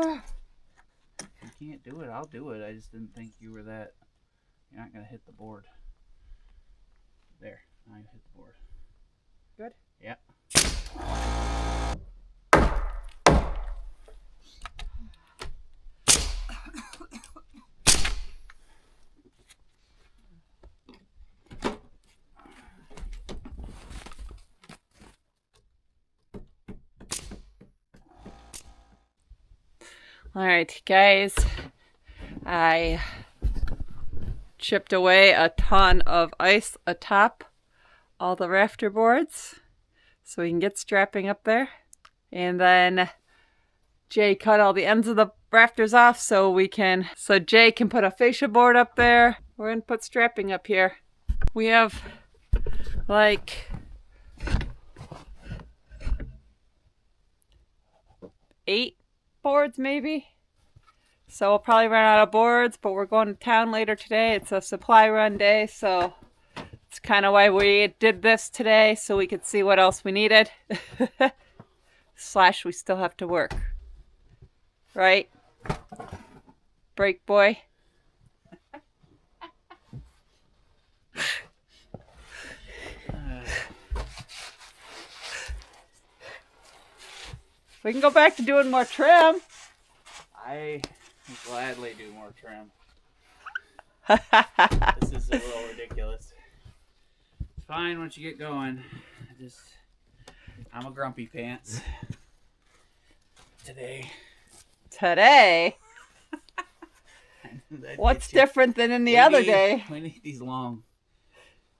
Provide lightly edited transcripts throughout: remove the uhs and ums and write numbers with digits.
If you can't do it, I'll do it. I just didn't think you were that. You're not going to hit the board. There. Now you hit the board. Good? Yeah. All right, guys. I chipped away a ton of ice atop all the rafter boards so we can get strapping up there. And then Jay cut all the ends of the rafters off so Jay can put a fascia board up there. We're gonna put strapping up here. We have like 8 boards maybe. So we'll probably run out of boards, but we're going to town later today. It's a supply run day, so it's kind of why we did this today, so we could see what else we needed. / we still have to work. Right? Break boy? We can go back to doing more trim. I will gladly do more trim. This is a little ridiculous. It's fine once you get going. I'm a grumpy pants. Today? What's different than in the other day? We need these long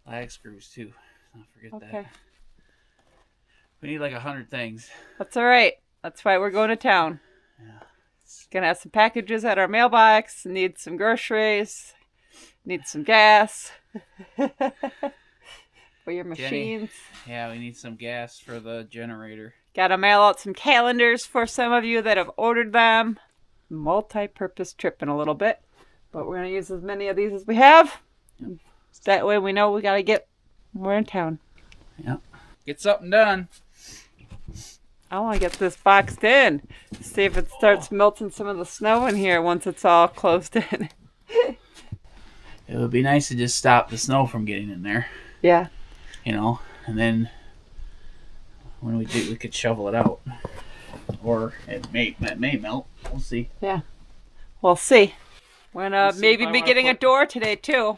lag screws too. Don't forget that. We need like 100 things. That's all right. That's why we're going to town. Yeah. Gonna have some packages at our mailbox. Need some groceries. Need some gas for your machines. Yeah, we need some gas for the generator. Gotta mail out some calendars for some of you that have ordered them. Multi-purpose trip in a little bit, but we're gonna use as many of these as we have. Yep. That way we know we're in town. Yep. Get something done. I want to get this boxed in. See if it starts melting some of the snow in here once it's all closed in. It would be nice to just stop the snow from getting in there. Yeah. You know, and then when we do, we could shovel it out. Or it may melt. We'll see. Yeah. We'll see. We're going to maybe be getting a door today, too.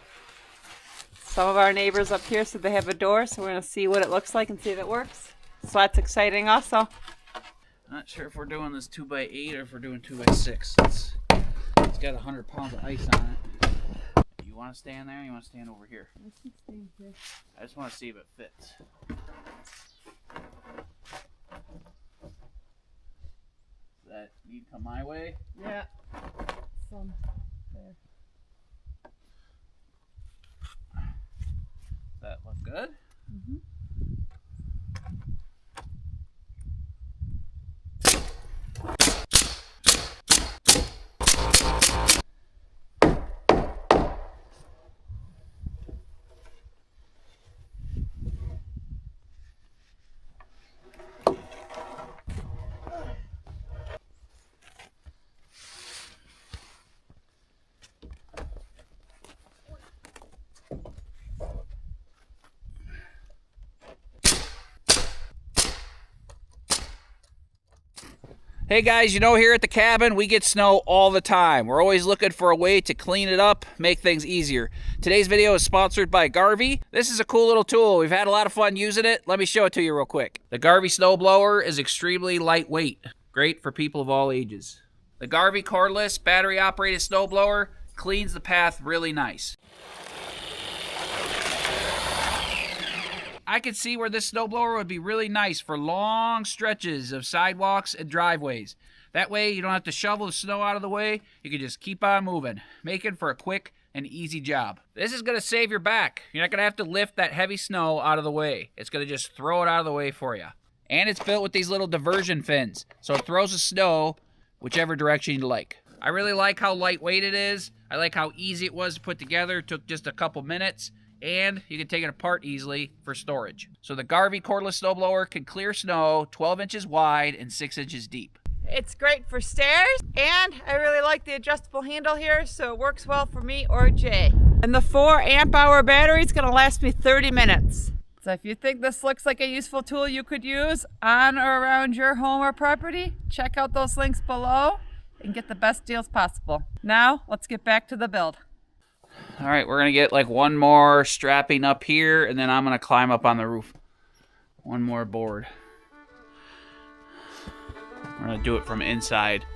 Some of our neighbors up here said they have a door, so we're going to see what it looks like and see if it works. So that's exciting also. Not sure if we're doing this 2x8 or if we're doing 2x6. It's got 100 pounds of ice on it. You want to stand there or you want to stand over here? I can stand here. I just want to see if it fits. Does that need to come my way? Yeah. Some there. Does that look good? Mm-hmm. Hey guys, you know, here at the cabin, we get snow all the time. We're always looking for a way to clean it up, make things easier. Today's video is sponsored by Garvey. This is a cool little tool. We've had a lot of fun using it. Let me show it to you real quick. The Garvey Snowblower is extremely lightweight, great for people of all ages. The Garvey cordless, battery-operated snowblower cleans the path really nice. I could see where this snowblower would be really nice for long stretches of sidewalks and driveways. That way you don't have to shovel the snow out of the way. You can just keep on moving, making for a quick and easy job. This is going to save your back. You're not going to have to lift that heavy snow out of the way. It's going to just throw it out of the way for you. And it's built with these little diversion fins, so it throws the snow whichever direction you like. I really like how lightweight it is. I like how easy it was to put together. It took just a couple minutes. And you can take it apart easily for storage. So the Garvey cordless snowblower can clear snow 12 inches wide and 6 inches deep. It's great for stairs, and I really like the adjustable handle here, so it works well for me or Jay. And the 4 amp hour battery is gonna last me 30 minutes. So if you think this looks like a useful tool you could use on or around your home or property, check out those links below and get the best deals possible. Now, let's get back to the build. All right, we're gonna get like one more strapping up here, and then I'm gonna climb up on the roof. One more board. We're gonna do it from inside.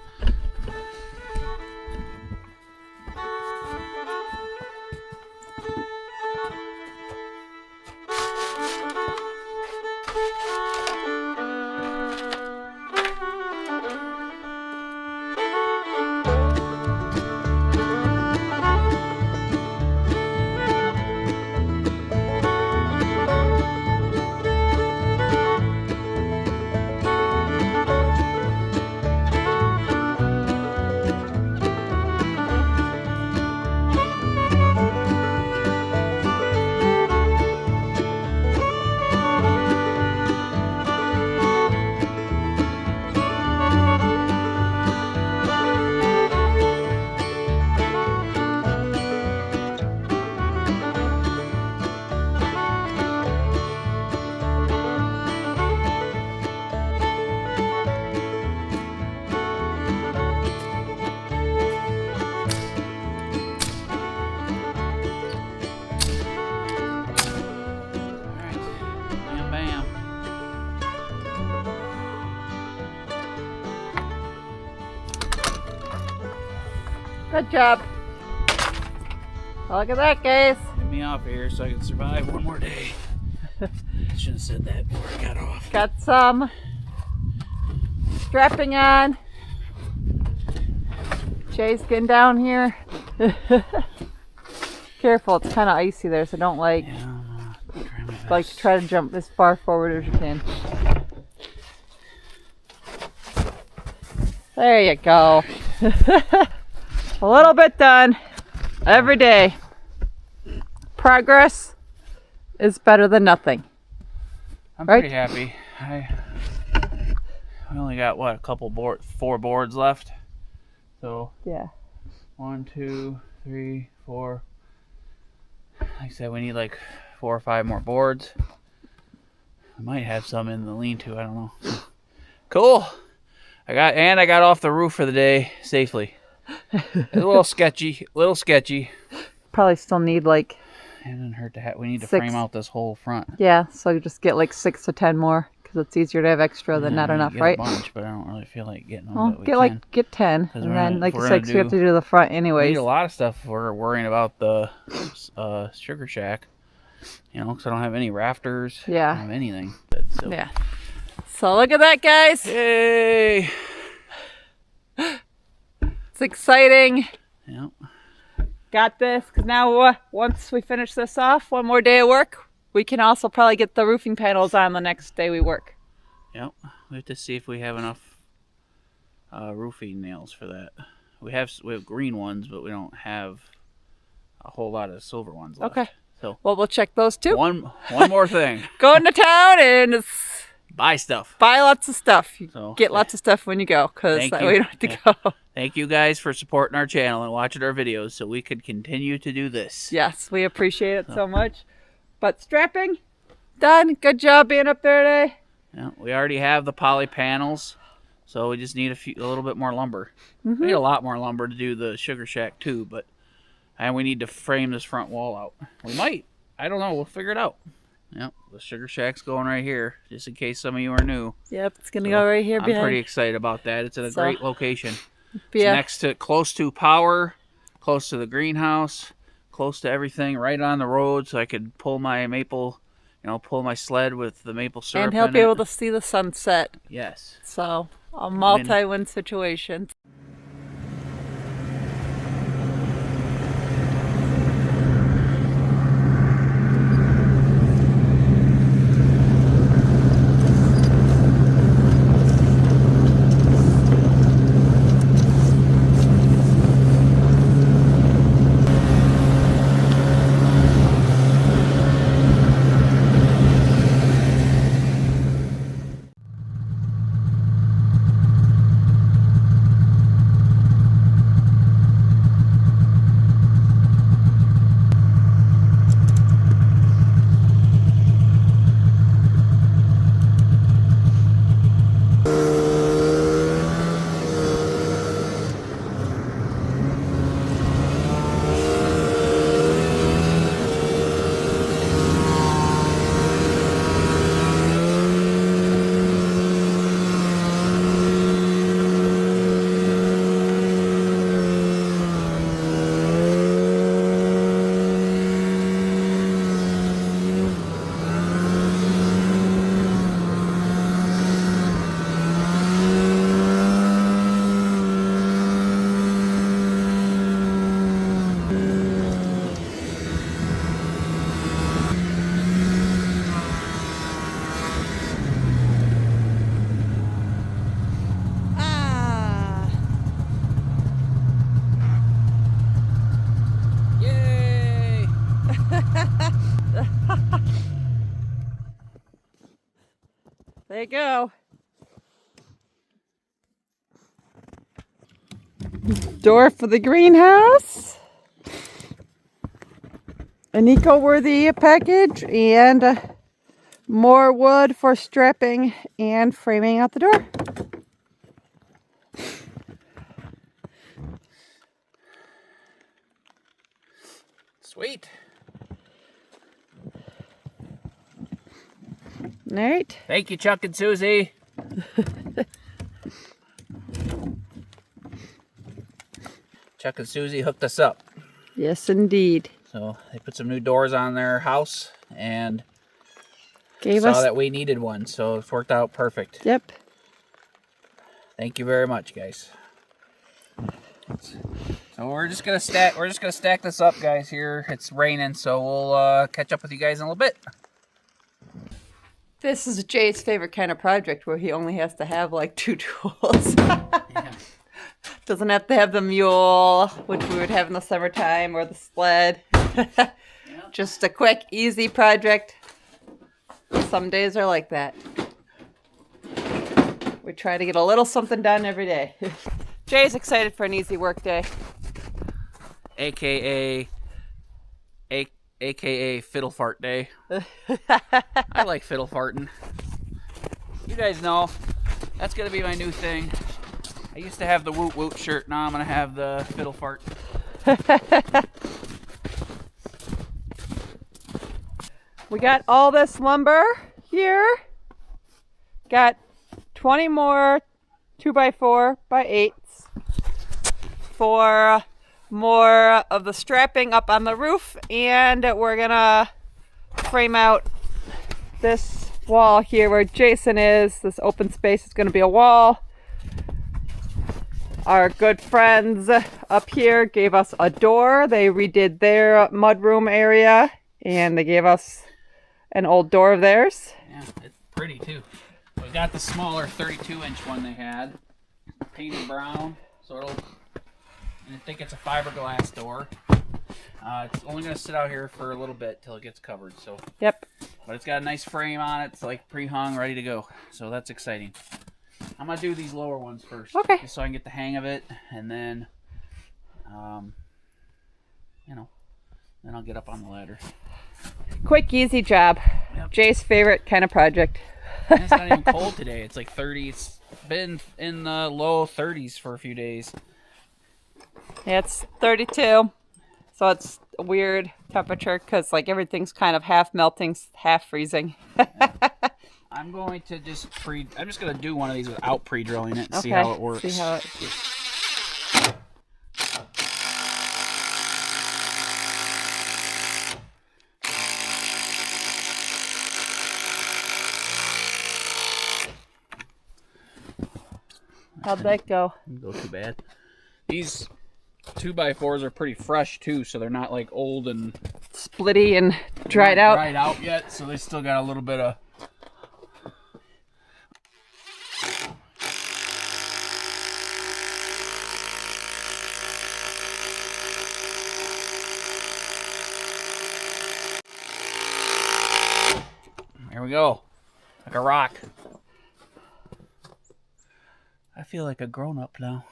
Good job. Look at that, guys. Get me off here so I can survive one more day. I shouldn't have said that before I got off. Got some strapping on. Jay's getting down here. Careful, it's kind of icy there, so don't like try to jump as far forward as you can. There you go. A little bit done every day. Progress is better than nothing. I'm right? pretty happy. We only got what, four boards left. So yeah, 1, 2, 3, 4. Like I said, we need like 4 or 5 more boards. I might have some in the lean-to. I don't know. Cool. I got off the roof for the day safely. It's a little sketchy. probably still need like. It doesn't hurt to have. We need to 6. frame out this whole front. Yeah, so you just get like 6 to 10 more because it's easier to have extra than not enough, get right? A bunch, but I don't really feel like getting them. Well, get 10, and then like you said, 'cause we have to do the front We anyways. need a lot of stuff. We're worrying about the sugar shack. You know, because I don't have any rafters. Yeah. I don't have anything. So. Yeah. So look at that, guys. Yay! It's exciting. Yep. Got this, because now once we finish this off, one more day of work, we can also probably get the roofing panels on the next day we work. Yep. We have to see if we have enough roofing nails for that. We have green ones, but we don't have a whole lot of silver ones left. Okay. So well, we'll check those too. One more thing. Go into town and buy stuff. Buy lots of stuff. So, get lots of stuff when you go, because that way you don't have to go. Thank you guys for supporting our channel and watching our videos so we could continue to do this. Yes, we appreciate it so much. But strapping, done. Good job being up there today. Yeah, we already have the poly panels, so we just need a little bit more lumber. We need a lot more lumber to do the sugar shack too, and we need to frame this front wall out. We might. I don't know. We'll figure it out. Yep, the sugar shack's going right here, just in case some of you are new. Yep, it's going to go right here behind. I'm pretty excited about that. It's in a great location. Yeah. It's close to power, close to the greenhouse, close to everything, right on the road, so I could pull my pull my sled with the maple syrup. And he'll be able to see the sunset. Yes. So, a multi-win situation. There you go. Door for the greenhouse. An eco-worthy package and more wood for strapping and framing out the door. Sweet. All right. Thank you, Chuck and Susie. Chuck and Susie hooked us up. Yes, indeed. So they put some new doors on their house and Gave saw us that we needed one, so it's worked out perfect. Yep. Thank you very much, guys. So we're just gonna stack this up, guys. Here it's raining, so we'll catch up with you guys in a little bit. This is Jay's favorite kind of project where he only has to have like 2 tools. Yeah. Doesn't have to have the mule, which we would have in the summertime, or the sled. Just a quick, easy project. Some days are like that. We try to get a little something done every day. Jay's excited for an easy work day. AKA fiddle fart day. I like fiddle farting. You guys know that's gonna be my new thing. I used to have the woot woot shirt. Now I'm gonna have the fiddle fart. We got all this lumber here. Got 20 more 2x4x8s for more of the strapping up on the roof, and we're gonna frame out this wall here where Jason is. This open space is gonna be a wall. Our good friends up here gave us a door. They redid their mudroom area, and they gave us an old door of theirs. Yeah, it's pretty too. We got the smaller 32-inch one they had, painted brown, so it'll. And I think it's a fiberglass door. It's only gonna sit out here for a little bit till it gets covered. So. Yep. But it's got a nice frame on it. It's like pre-hung, ready to go. So that's exciting. I'm gonna do these lower ones first. Okay. Just so I can get the hang of it, and then, then I'll get up on the ladder. Quick, easy job. Yep. Jay's favorite kind of project. And it's not even cold today. It's like 30. It's been in the low 30s for a few days. Yeah, it's 32, so it's a weird temperature because like everything's kind of half melting, half freezing. I'm going to just I'm just gonna do one of these without pre-drilling it and see Okay, how it works. see how it. How'd that go? Didn't go too bad. These 2x4s are pretty fresh too, so they're not like old and Splitty and dried out. Dried out yet, so they still got a little bit of. There we go, like a rock. I feel like a grown-up now.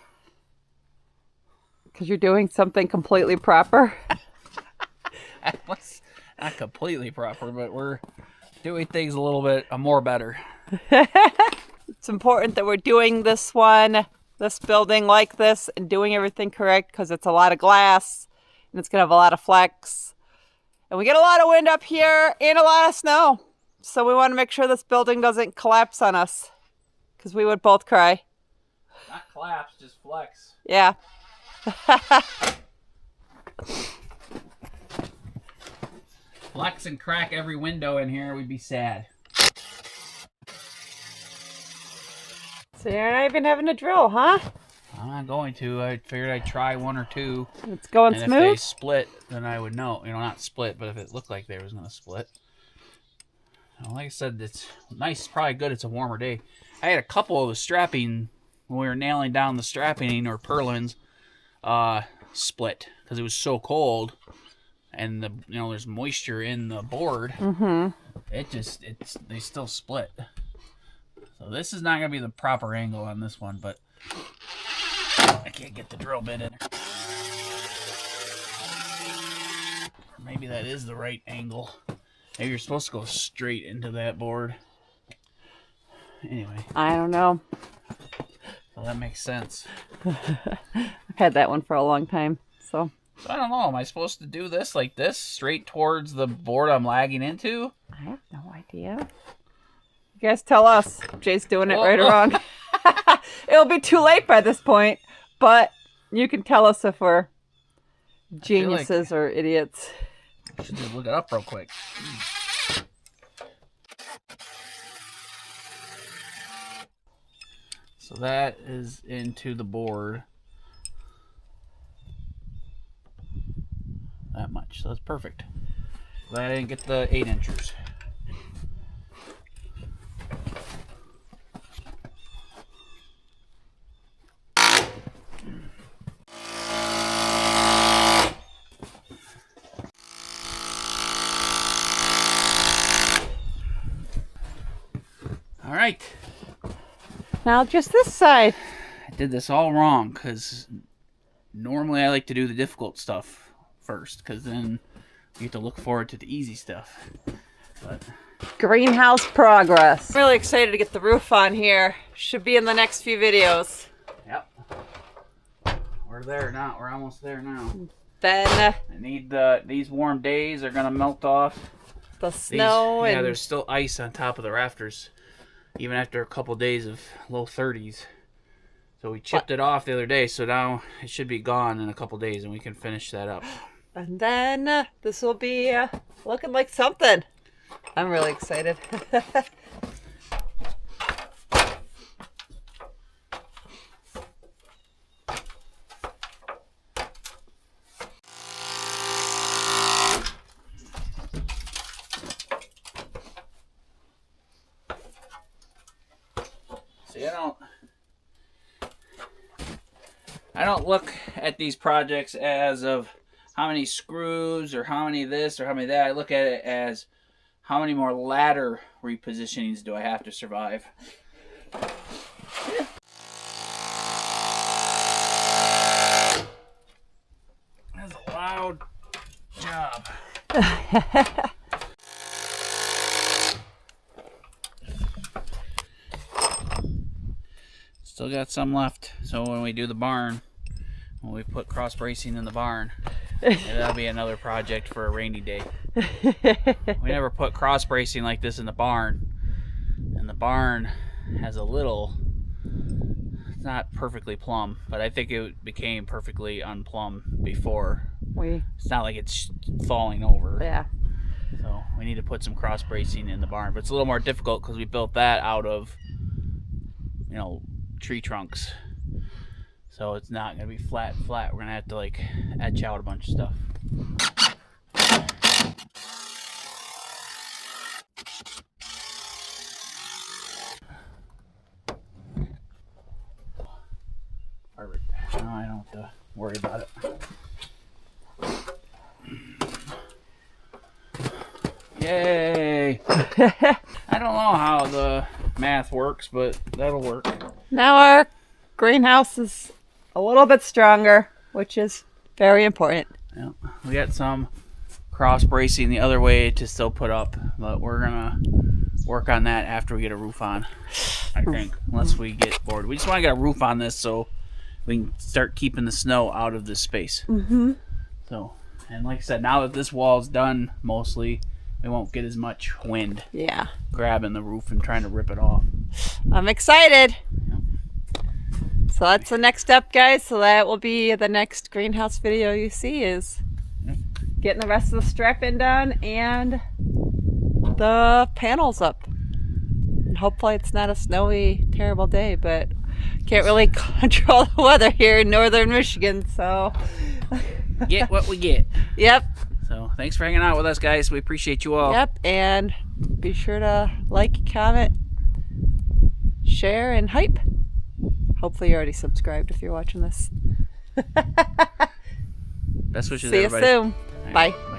Because you're doing something completely proper. Not completely proper, but we're doing things a little bit more better. It's important that we're doing this building like this, and doing everything correct because it's a lot of glass and it's going to have a lot of flex. And we get a lot of wind up here and a lot of snow. So we want to make sure this building doesn't collapse on us because we would both cry. Not collapse, just flex. Yeah. Flex and crack every window in here, we'd be sad. So you're not even having to drill, huh? I'm not going to. I figured I'd try one or two. It's going and smooth. If they split, then I would know. Not split, but if it looked like they was going to split. Well, like I said, it's nice. Probably good. It's a warmer day. I had a couple of the strapping, when we were nailing down the strapping or purlins, split because it was so cold. And there's moisture in the board. Mm-hmm. They still split. So this is not going to be the proper angle on this one, but I can't get the drill bit in there. Or maybe that is the right angle. Maybe you're supposed to go straight into that board. Anyway. I don't know. Well, that makes sense. I've had that one for a long time, so. I don't know. Am I supposed to do this like this, straight towards the board I'm lagging into? I have no idea. You guys tell us if Jay's doing it right or wrong. It'll be too late by this point, but you can tell us if we're geniuses or idiots. I should just look it up real quick. So that is into the board. That much. So that's perfect. Glad I didn't get the 8-inchers. All right. Now just this side. I did this all wrong because normally I like to do the difficult stuff first because then you get to look forward to the easy stuff. But Greenhouse progress. Really excited to get the roof on here. Should be in the next few videos. yep. We're there now. We're almost there now. Then I need these warm days are gonna melt off. the snow Yeah, and there's still ice on top of the rafters, even after a couple days of low 30s. So we chipped it off the other day, so now it should be gone in a couple days, and we can finish that up. and then this will be looking like something. I'm really excited. See, I don't look at these projects as of how many screws or how many this or how many that. I look at it as how many more ladder repositionings do I have to survive. That's a loud job. Still got some left. So when we do the barn, when we put cross bracing in the barn, that'll be another project for a rainy day. We never put cross bracing like this in the barn. And the barn has a little, it's not perfectly plumb, but I think it became perfectly unplumb before. It's not like it's falling over. Yeah. So we need to put some cross bracing in the barn. But it's a little more difficult because we built that out of, you know, tree trunks. So it's not going to be flat. We're going to have to like etch out a bunch of stuff. Perfect. Now I don't have to worry about it. Yay! I don't know how the math works, but that'll work. Now our greenhouse is a little bit stronger, which is very important. Yeah, we got some cross bracing the other way to still put up, but we're gonna work on that after we get a roof on, I think, unless we get bored. We just want to get a roof on this so we can start keeping the snow out of this space. Mm-hmm. So, and like I said, now that this wall's done mostly, we won't get as much wind Yeah. grabbing the roof and trying to rip it off. I'm excited. Yeah. So that's the next step, guys. So that will be the next greenhouse video you see is getting the rest of the strapping done and the panels up. And hopefully it's not a snowy, terrible day, but can't really control the weather here in northern Michigan, so. Get what we get. Yep. So thanks for hanging out with us, guys. We appreciate you all. Yep, and be sure to like, comment, share, and hype. Hopefully you're already subscribed if you're watching this. Best wishes, See you everybody. soon. All right. Bye.